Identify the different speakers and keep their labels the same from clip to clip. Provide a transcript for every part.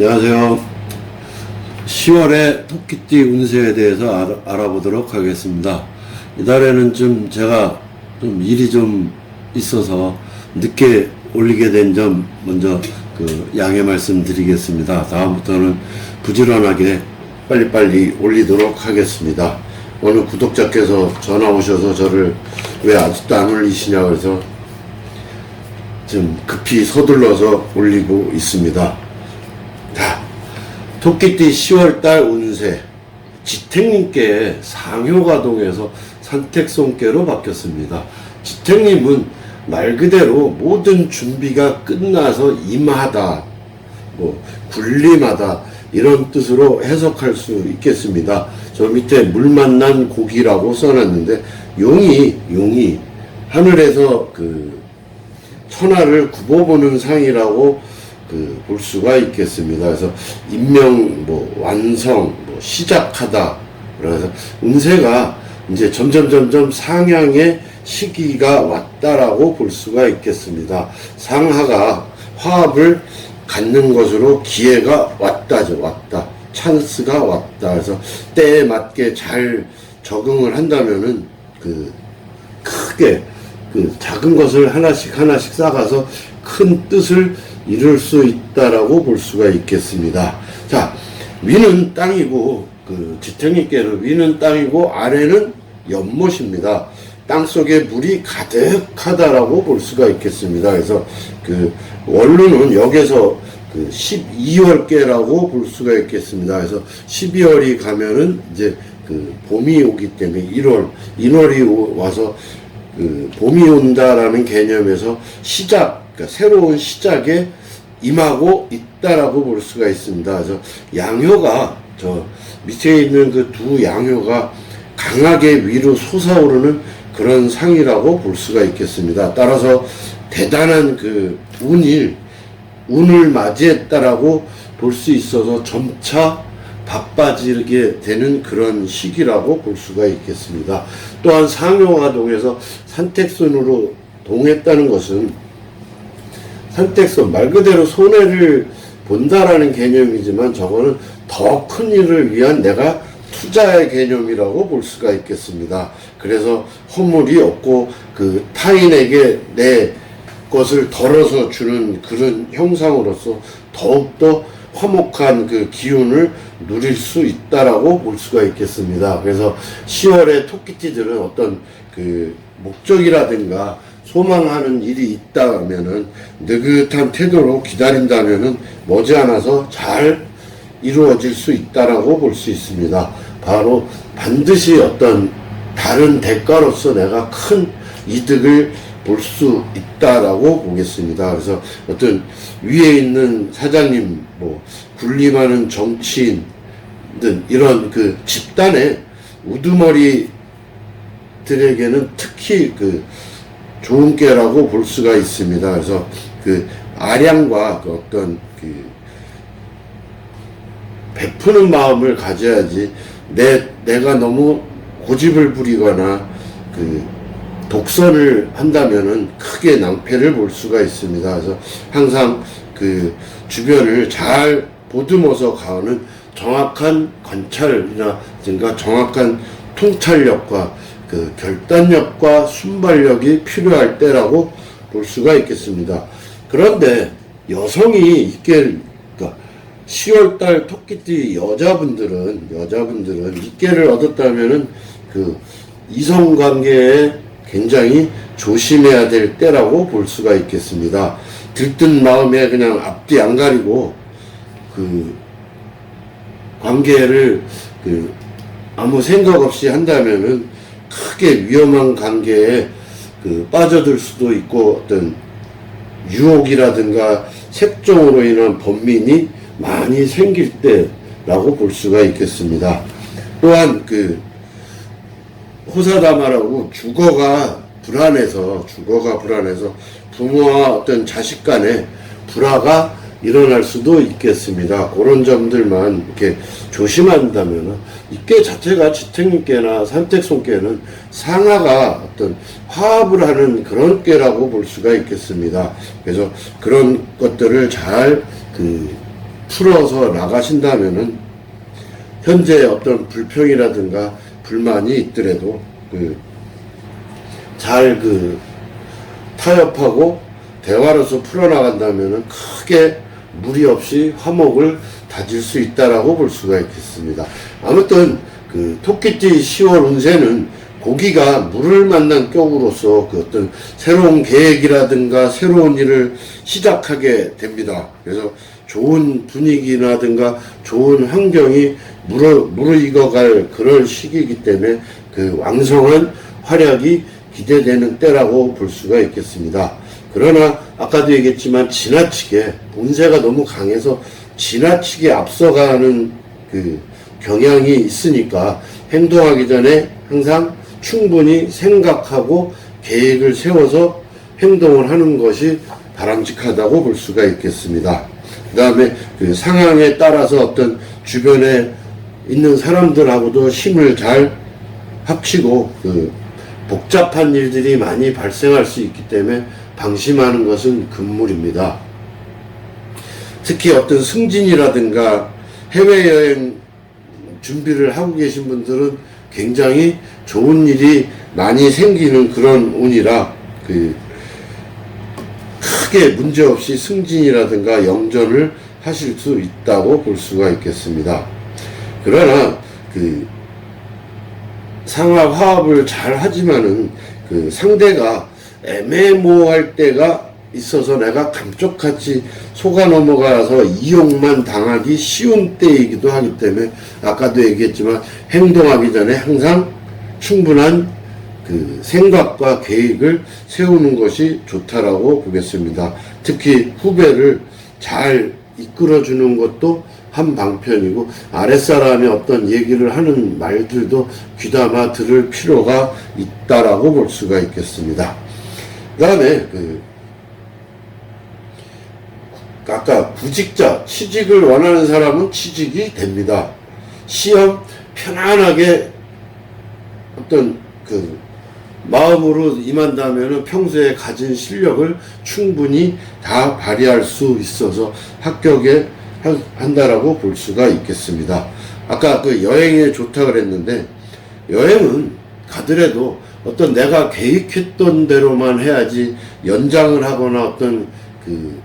Speaker 1: 안녕하세요. 10월의 토끼띠 운세에 대해서 알아보도록 하겠습니다. 이달에는 제가 일이 있어서 늦게 올리게 된 점 먼저 양해 말씀드리겠습니다. 다음부터는 부지런하게 빨리빨리 올리도록 하겠습니다. 어느 구독자께서 전화 오셔서 저를 왜 아직도 안 올리시냐 그래서 급히 서둘러서 올리고 있습니다. 자, 토끼띠 10월달 운세. 지택님께 상효가동에서 산택손께로 바뀌었습니다. 지택님은 말 그대로 모든 준비가 끝나서 임하다, 군림하다 이런 뜻으로 해석할 수 있겠습니다. 저 밑에 물 만난 고기라고 써놨는데 용이 하늘에서 천하를 굽어보는 상이라고 볼 수가 있겠습니다. 그래서 임명, 완성, 시작하다. 그래서 운세가 이제 점점 상향의 시기가 왔다라고 볼 수가 있겠습니다. 상하가 화합을 갖는 것으로 기회가 왔다. 찬스가 왔다. 그래서 때에 맞게 잘 적응을 한다면은 크게 작은 것을 하나씩 쌓아가서 큰 뜻을 이룰 수 있다라고 볼 수가 있겠습니다. 자, 위는 땅이고 지택님께는 위는 땅이고 아래는 연못입니다. 땅 속에 물이 가득하다라고 볼 수가 있겠습니다. 그래서 원루는 여기서 12월께라고 볼 수가 있겠습니다. 그래서 12월이 가면은 이제 봄이 오기 때문에 1월이 와서 봄이 온다라는 개념에서 그러니까 새로운 시작에 임하고 있다라고 볼 수가 있습니다. 그래서 양효가 저 밑에 있는 두 양효가 강하게 위로 솟아오르는 그런 상이라고 볼 수가 있겠습니다. 따라서 대단한 운을 맞이했다라고 볼 수 있어서 점차 바빠지게 되는 그런 시기라고 볼 수가 있겠습니다. 또한 상효가 동해서 산택손으로 동했다는 것은 산택손, 말 그대로 손해를 본다라는 개념이지만 저거는 더 큰 일을 위한 내가 투자의 개념이라고 볼 수가 있겠습니다. 그래서 허물이 없고 타인에게 내 것을 덜어서 주는 그런 형상으로서 더욱더 화목한 기운을 누릴 수 있다라고 볼 수가 있겠습니다. 그래서 10월에 토끼띠들은 어떤 목적이라든가 소망하는 일이 있다면은 느긋한 태도로 기다린다면은 머지않아서 잘 이루어질 수 있다라고 볼 수 있습니다. 바로 반드시 어떤 다른 대가로서 내가 큰 이득을 볼 수 있다라고 보겠습니다. 그래서 어떤 위에 있는 사장님, 군림하는 정치인 등 이런 집단의 우두머리들에게는 특히 좋은 깨라고 볼 수가 있습니다. 그래서 아량과 어떤 베푸는 마음을 가져야지 내가 너무 고집을 부리거나 독선을 한다면은 크게 낭패를 볼 수가 있습니다. 그래서 항상 주변을 잘 보듬어서 가는 정확한 관찰이라든가 정확한 통찰력과 결단력과 순발력이 필요할 때라고 볼 수가 있겠습니다. 그런데 여성이 있게 10월달 토끼띠 여자분들은 이깨를 얻었다면은 이성관계에 굉장히 조심해야 될 때라고 볼 수가 있겠습니다. 들뜬 마음에 그냥 앞뒤 안 가리고 관계를 아무 생각 없이 한다면은 크게 위험한 관계에 빠져들 수도 있고 어떤 유혹이라든가 색종으로 인한 번민이 많이 생길 때라고 볼 수가 있겠습니다. 또한 호사다마라고 주거가 불안해서 부모와 어떤 자식 간에 불화가 일어날 수도 있겠습니다. 그런 점들만 이렇게 조심한다면 이깨 자체가 지택님께나 산택손께는 상하가 어떤 화합을 하는 그런 깨라고 볼 수가 있겠습니다. 그래서 그런 것들을 잘 풀어서 나가신다면은 현재 어떤 불평이라든가 불만이 있더라도 잘 타협하고 대화로서 풀어나간다면은 크게 무리 없이 화목을 다질 수 있다라고 볼 수가 있겠습니다. 아무튼 토끼띠 10월 운세는 고기가 물을 만난 격으로서 어떤 새로운 계획이라든가 새로운 일을 시작하게 됩니다. 그래서 좋은 분위기라든가 좋은 환경이 무르익어갈 그런 시기이기 때문에 왕성한 활약이 기대되는 때라고 볼 수가 있겠습니다. 그러나 아까도 얘기했지만 지나치게 운세가 너무 강해서 지나치게 앞서가는 경향이 있으니까 행동하기 전에 항상 충분히 생각하고 계획을 세워서 행동을 하는 것이 바람직하다고 볼 수가 있겠습니다. 그 다음에 상황에 따라서 어떤 주변에 있는 사람들하고도 힘을 잘 합치고 복잡한 일들이 많이 발생할 수 있기 때문에 방심하는 것은 금물입니다. 특히 어떤 승진이라든가 해외여행 준비를 하고 계신 분들은 굉장히 좋은 일이 많이 생기는 그런 운이라 크게 문제없이 승진이라든가 영전을 하실 수 있다고 볼 수가 있겠습니다. 그러나 상하 화합을 잘 하지만은 상대가 애매모호할 때가 있어서 내가 감쪽같이 속아 넘어가서 이용만 당하기 쉬운 때이기도 하기 때문에 아까도 얘기했지만 행동하기 전에 항상 충분한 생각과 계획을 세우는 것이 좋다라고 보겠습니다. 특히 후배를 잘 이끌어주는 것도 한 방편이고 아랫사람의 어떤 얘기를 하는 말들도 귀담아 들을 필요가 있다라고 볼 수가 있겠습니다. 그 다음에 아까 구직자, 취직을 원하는 사람은 취직이 됩니다. 시험 편안하게 어떤 마음으로 임한다면 평소에 가진 실력을 충분히 다 발휘할 수 있어서 합격에 한다라고 볼 수가 있겠습니다. 아까 여행에 좋다 그랬는데 여행은 가더라도 어떤 내가 계획했던 대로만 해야지 연장을 하거나 어떤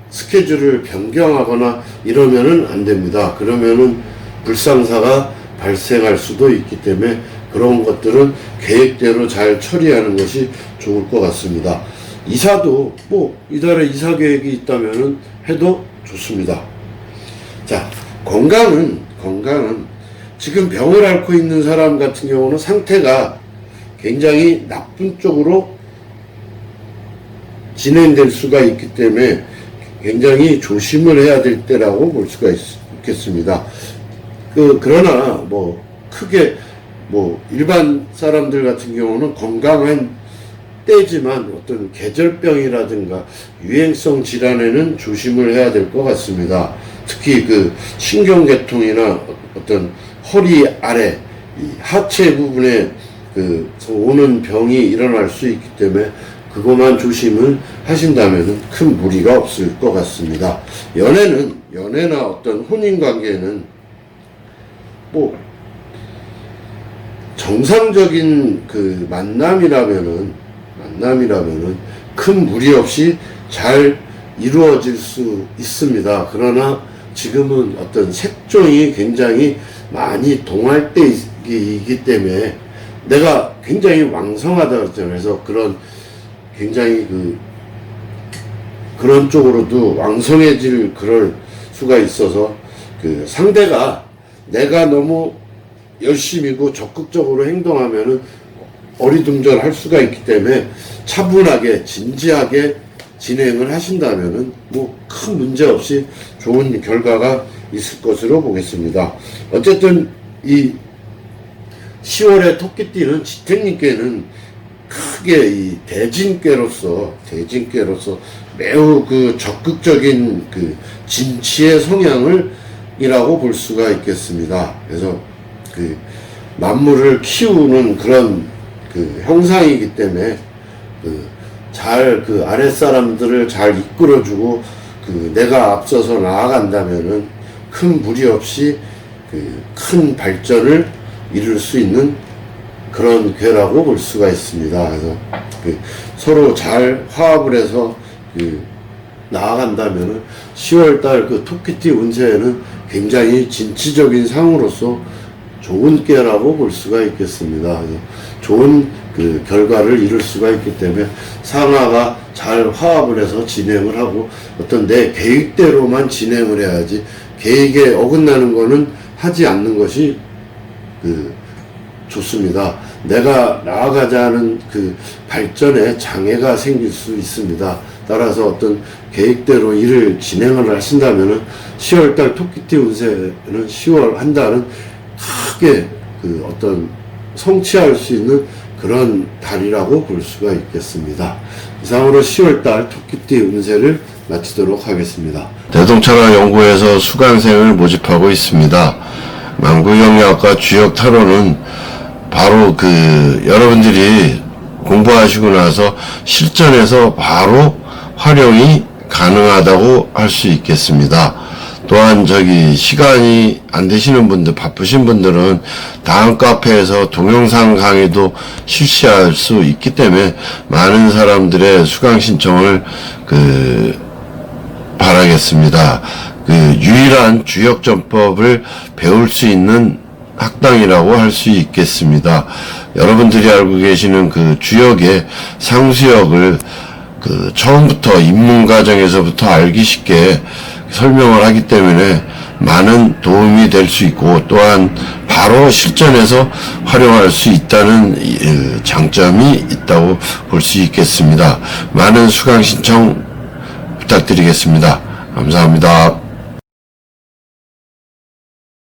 Speaker 1: 스케줄을 변경하거나 이러면은 안 됩니다. 그러면은 불상사가 발생할 수도 있기 때문에 그런 것들은 계획대로 잘 처리하는 것이 좋을 것 같습니다. 이사도 이달에 이사 계획이 있다면은 해도 좋습니다. 자, 건강은 지금 병을 앓고 있는 사람 같은 경우는 상태가 굉장히 나쁜 쪽으로 진행될 수가 있기 때문에 굉장히 조심을 해야 될 때라고 볼 수가 있겠습니다. 그러나 크게 일반 사람들 같은 경우는 건강한 때지만 어떤 계절병이라든가 유행성 질환에는 조심을 해야 될 것 같습니다. 특히 신경계통이나 어떤 허리 아래 하체 부분에 오는 병이 일어날 수 있기 때문에 그것만 조심을 하신다면 큰 무리가 없을 것 같습니다. 연애나 어떤 혼인관계는 정상적인 만남이라면은 큰 무리 없이 잘 이루어질 수 있습니다. 그러나 지금은 어떤 색종이 굉장히 많이 동할 때이기 때문에 내가 굉장히 왕성하다 그랬잖아요. 그래서 굉장히 그런 쪽으로도 왕성해질 그럴 수가 있어서 상대가 내가 너무 열심히고 적극적으로 행동하면은 어리둥절할 수가 있기 때문에 차분하게 진지하게 진행을 하신다면은 큰 문제 없이 좋은 결과가 있을 것으로 보겠습니다. 어쨌든 이 10월의 토끼띠는 지택님께는 크게 이 대진께로서 매우 적극적인 진치의 성향을 이라고 볼 수가 있겠습니다. 그래서 만물을 키우는 그런 형상이기 때문에 잘 아랫사람들을 잘 이끌어주고 내가 앞서서 나아간다면은 큰 무리 없이 그 큰 발전을 이룰 수 있는 그런 괴라고 볼 수가 있습니다. 그래서 그 서로 잘 화합을 해서 그 나아간다면은 10월달 그 토끼띠 운세에는 굉장히 진취적인 상으로서 좋은 깨라고 볼 수가 있겠습니다. 그래서 좋은 그 결과를 이룰 수가 있기 때문에 상하가 잘 화합을 해서 진행을 하고 어떤 내 계획대로만 진행을 해야지 계획에 어긋나는 거는 하지 않는 것이 그 좋습니다. 내가 나아가자는 그 발전에 장애가 생길 수 있습니다. 따라서 어떤 계획대로 일을 진행을 하신다면은 10월달 토끼띠 운세는 10월 한 달은 크게 그 어떤 성취할 수 있는 그런 달이라고 볼 수가 있겠습니다. 이상으로 10월달 토끼띠 운세를 마치도록 하겠습니다.
Speaker 2: 대동차가 연구에서 수강생을 모집하고 있습니다. 만구경리학과 주역 타로는 바로 그 여러분들이 공부하시고 나서 실전에서 바로 활용이 가능하다고 할 수 있겠습니다. 또한 시간이 안 되시는 분들, 바쁘신 분들은 다음 카페에서 동영상 강의도 실시할 수 있기 때문에 많은 사람들의 수강 신청을 바라겠습니다. 유일한 주역전법을 배울 수 있는 학당이라고 할 수 있겠습니다. 여러분들이 알고 계시는 그 주역의 상수역을 처음부터 입문 과정에서부터 알기 쉽게 설명을 하기 때문에 많은 도움이 될 수 있고 또한 바로 실전에서 활용할 수 있다는 장점이 있다고 볼 수 있겠습니다. 많은 수강 신청 부탁드리겠습니다. 감사합니다.